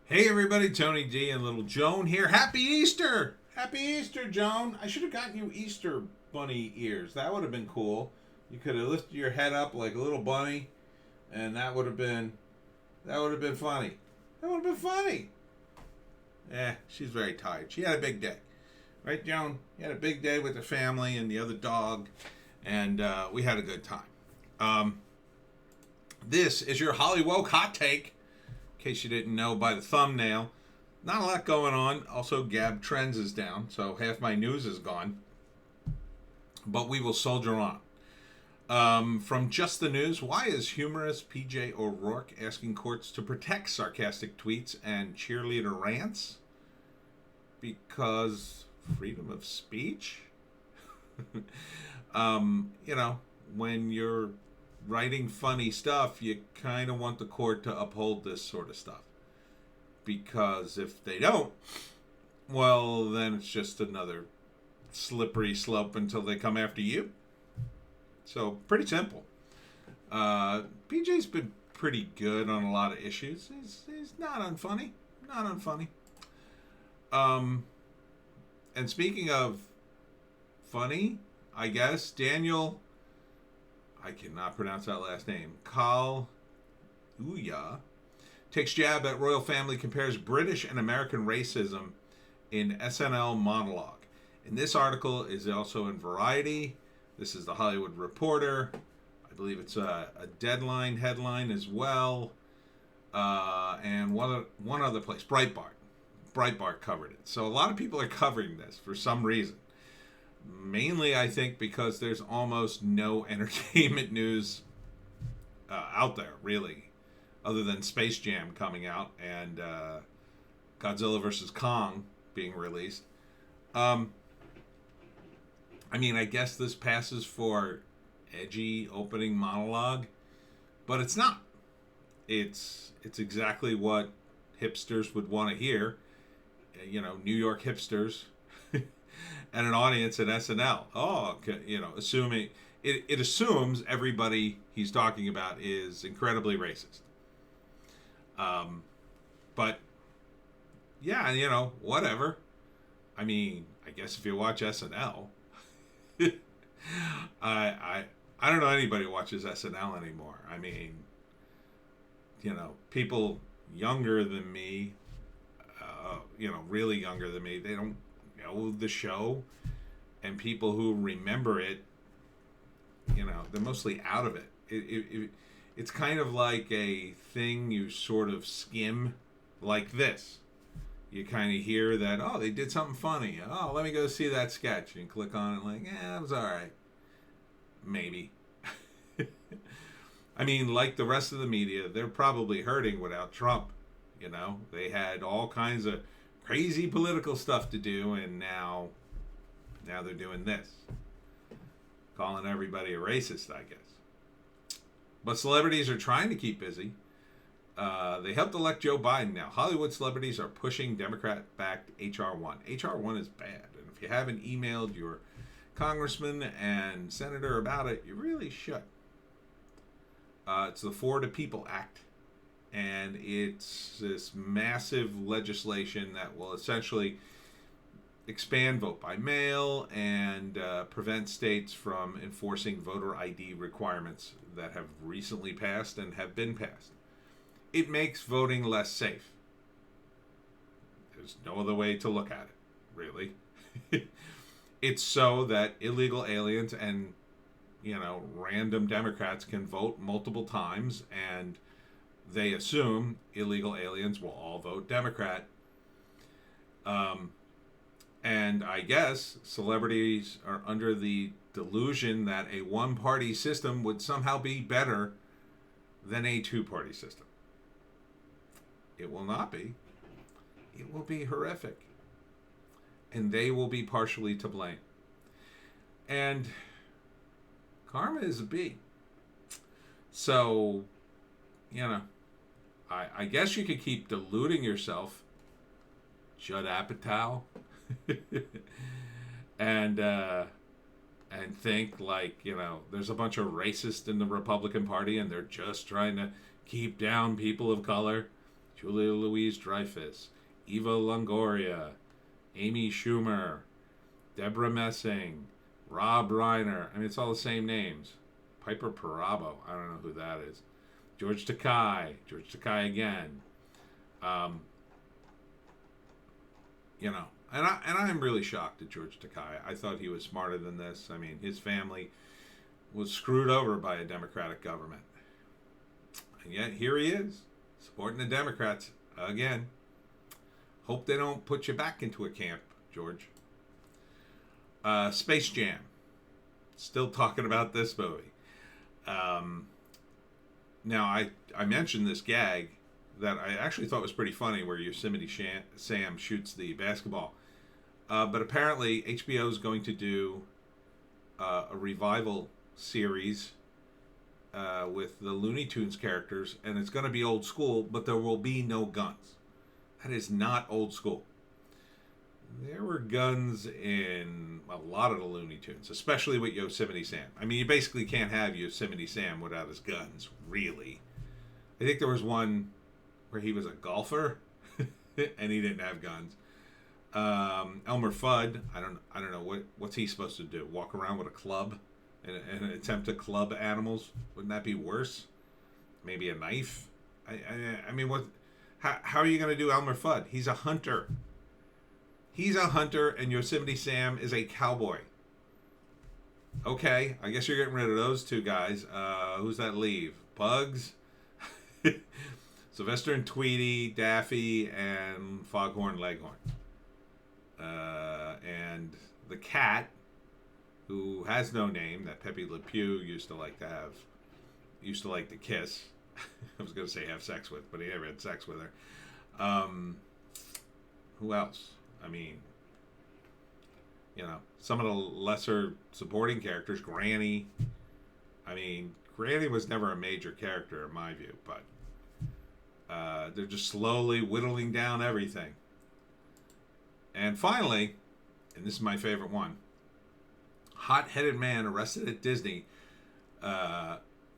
Hey everybody, Tony D and little Joan here. Happy Easter! Happy Easter, Joan. I should have gotten you Easter bunny ears. That would have been cool. You could have lifted your head up like a little bunny, and that would have been funny. That would have been funny. She's very tired. She had a big day. Right, Joan? You had a big day with the family and the other dog, and we had a good time. Um, this is your Hollywoke hot take. In case you didn't know by the thumbnail, not a lot going on. Also, Gab Trends is down, so half my news is gone. But we will soldier on. From Just the News, why is humorist PJ O'Rourke asking courts to protect sarcastic tweets and cheerleader rants? Because freedom of speech? When you're writing funny stuff, you kind of want the court to uphold this sort of stuff. Because if they don't, well, then it's just another slippery slope until they come after you. So, pretty simple. PJ's been pretty good on a lot of issues. He's not unfunny. Not unfunny. And speaking of funny, I guess, Daniel, I cannot pronounce that last name, Kal Uya, takes jab at royal family, compares British and American racism in SNL monologue. And this article is also in Variety. This is the Hollywood Reporter. I believe it's a Deadline headline as well. And one other place, Breitbart. Breitbart covered it. So a lot of people are covering this for some reason. Mainly, I think, because there's almost no entertainment news out there, really, other than Space Jam coming out and Godzilla vs. Kong being released. I guess this passes for edgy opening monologue, but it's not. It's exactly what hipsters would want to hear. New York hipsters. And an audience at SNL. Assuming it assumes everybody he's talking about is incredibly racist. But yeah, whatever. I guess if you watch SNL, I don't know anybody who watches SNL anymore. People younger than me, really younger than me, they don't know the show, and people who remember it, they're mostly out of it. It's kind of like a thing you sort of skim, like this. You kind of hear that, oh, they did something funny. Oh, let me go see that sketch, and click on it like, it was all right. Maybe. Like the rest of the media, they're probably hurting without Trump. They had all kinds of crazy political stuff to do, and now they're doing this, calling everybody a racist, I guess. But celebrities are trying to keep busy. They helped elect Joe Biden. Now Hollywood celebrities are pushing Democrat-backed HR1. HR1 is bad, and if you haven't emailed your congressman and senator about it, you really should. It's the For the People Act. And it's this massive legislation that will essentially expand vote by mail and prevent states from enforcing voter ID requirements that have recently passed and have been passed. It makes voting less safe. There's no other way to look at it, really. It's so that illegal aliens and, random Democrats can vote multiple times, and they assume illegal aliens will all vote Democrat. And I guess celebrities are under the delusion that a one-party system would somehow be better than a two-party system. It will not be. It will be horrific. And they will be partially to blame. And karma is a bee. So, I guess you could keep deluding yourself, Judd Apatow, and think like, there's a bunch of racists in the Republican Party and they're just trying to keep down people of color. Julia Louis-Dreyfus, Eva Longoria, Amy Schumer, Deborah Messing, Rob Reiner. I mean, it's all the same names. Piper Perabo. I don't know who that is. George Takei. George Takei again. You know, and I'm really shocked at George Takei. I thought he was smarter than this. I mean, his family was screwed over by a Democratic government. And yet, here he is, supporting the Democrats again. Hope they don't put you back into a camp, George. Space Jam. Still talking about this movie. Now, I mentioned this gag that I actually thought was pretty funny, where Yosemite Sam shoots the basketball. But apparently, HBO is going to do a revival series with the Looney Tunes characters, and it's going to be old school, but there will be no guns. That is not old school. There were guns in a lot of the Looney Tunes, especially with Yosemite Sam. I mean, you basically can't have Yosemite Sam without his guns, really. I think there was one where he was a golfer and he didn't have guns. Elmer Fudd, I don't know what's he supposed to do? Walk around with a club and attempt to club animals? Wouldn't that be worse? Maybe a knife? I mean, what? How are you going to do Elmer Fudd? He's a hunter. He's a hunter, and Yosemite Sam is a cowboy. Okay, I guess you're getting rid of those two guys. Who's that leave? Bugs? Sylvester and Tweety, Daffy, and Foghorn Leghorn. And the cat, who has no name, that Pepe Le Pew used to like to kiss. I was going to say have sex with, but he never had sex with her. Who else? I mean, you know, some of the lesser supporting characters, Granny. I mean, Granny was never a major character in my view, but they're just slowly whittling down everything. And finally, and this is my favorite one, hot-headed man arrested at Disney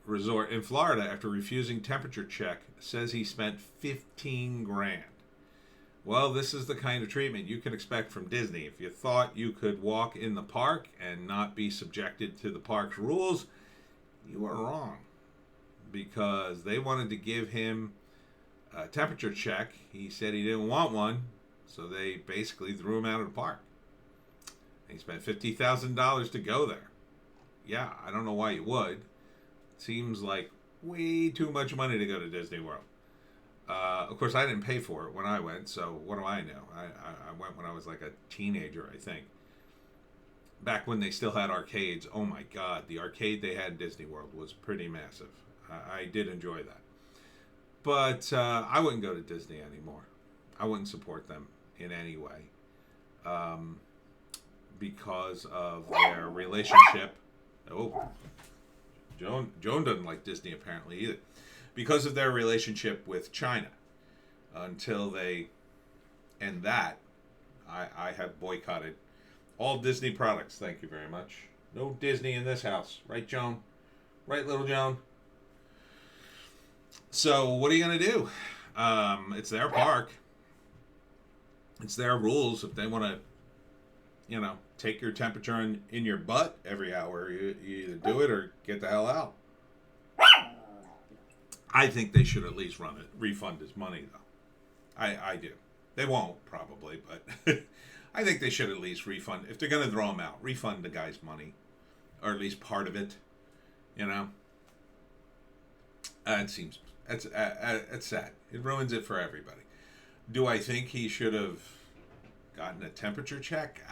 resort in Florida after refusing temperature check says he spent 15 grand. Well, this is the kind of treatment you can expect from Disney. If you thought you could walk in the park and not be subjected to the park's rules, you are wrong. Because they wanted to give him a temperature check. He said he didn't want one, so they basically threw him out of the park. And he spent $50,000 to go there. Yeah, I don't know why you would. Seems like way too much money to go to Disney World. Of course, I didn't pay for it when I went, so what do I know? I went when I was like a teenager, I think. Back when they still had arcades. Oh my God, the arcade they had in Disney World was pretty massive. I did enjoy that. But I wouldn't go to Disney anymore. I wouldn't support them in any way. Because of their relationship. Oh, Joan doesn't like Disney apparently either. Because of their relationship with China. Until they end that, I have boycotted all Disney products. Thank you very much. No Disney in this house. Right, Joan? Right, little Joan? So, what are you going to do? It's their park. It's their rules. If they want to, you know, take your temperature in your butt every hour, you either do it or get the hell out. I think they should at least refund his money, though. I do. They won't, probably, but I think they should at least refund. If they're going to throw him out, refund the guy's money. Or at least part of it. You know? It's sad. It ruins it for everybody. Do I think he should have gotten a temperature check?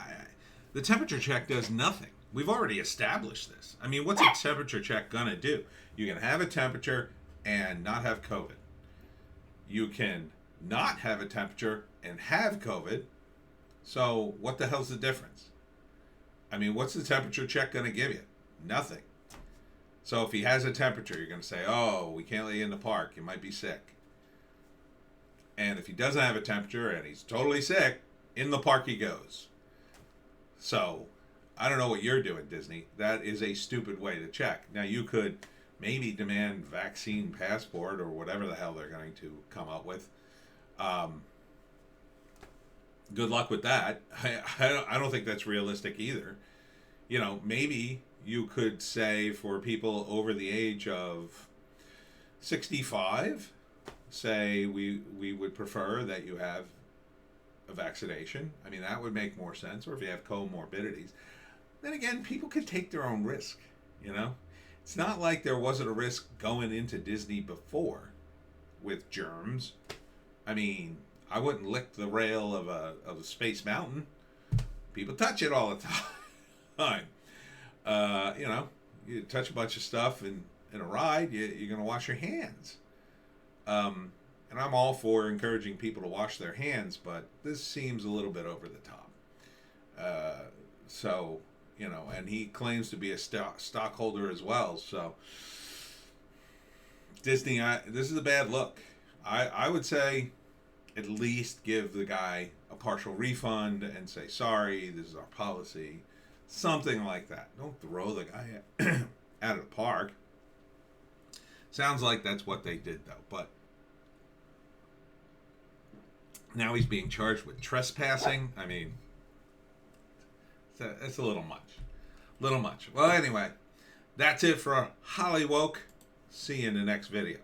The temperature check does nothing. We've already established this. I mean, what's a temperature check going to do? You can have a temperature and not have COVID. You can not have a temperature and have COVID. So what the hell's the difference? I mean, what's the temperature check going to give you? Nothing. So if he has a temperature, you're going to say, oh, we can't let you in the park. You might be sick. And if he doesn't have a temperature and he's totally sick, in the park he goes. So I don't know what you're doing, Disney. That is a stupid way to check. Now, you could maybe demand vaccine passport or whatever the hell they're going to come up with. Um, Good luck with that. I don't think that's realistic either. You know, maybe you could say for people over the age of 65, say we would prefer that you have a vaccination. I mean, that would make more sense. Or if you have comorbidities. Then again, people could take their own risk, you know? It's not like there wasn't a risk going into Disney before with germs. I mean, I wouldn't lick the rail of a Space Mountain. People touch it all the time. You know, you touch a bunch of stuff in a ride, you're going to wash your hands. And I'm all for encouraging people to wash their hands, but this seems a little bit over the top. So, you know, and he claims to be a stockholder as well. So, Disney, this is a bad look. I would say at least give the guy a partial refund and say, sorry, this is our policy. Something like that. Don't throw the guy out of the park. Sounds like that's what they did, though. But now he's being charged with trespassing. I mean, it's a little much. Little much. Well, anyway, that's it for Hollywoke. See you in the next video.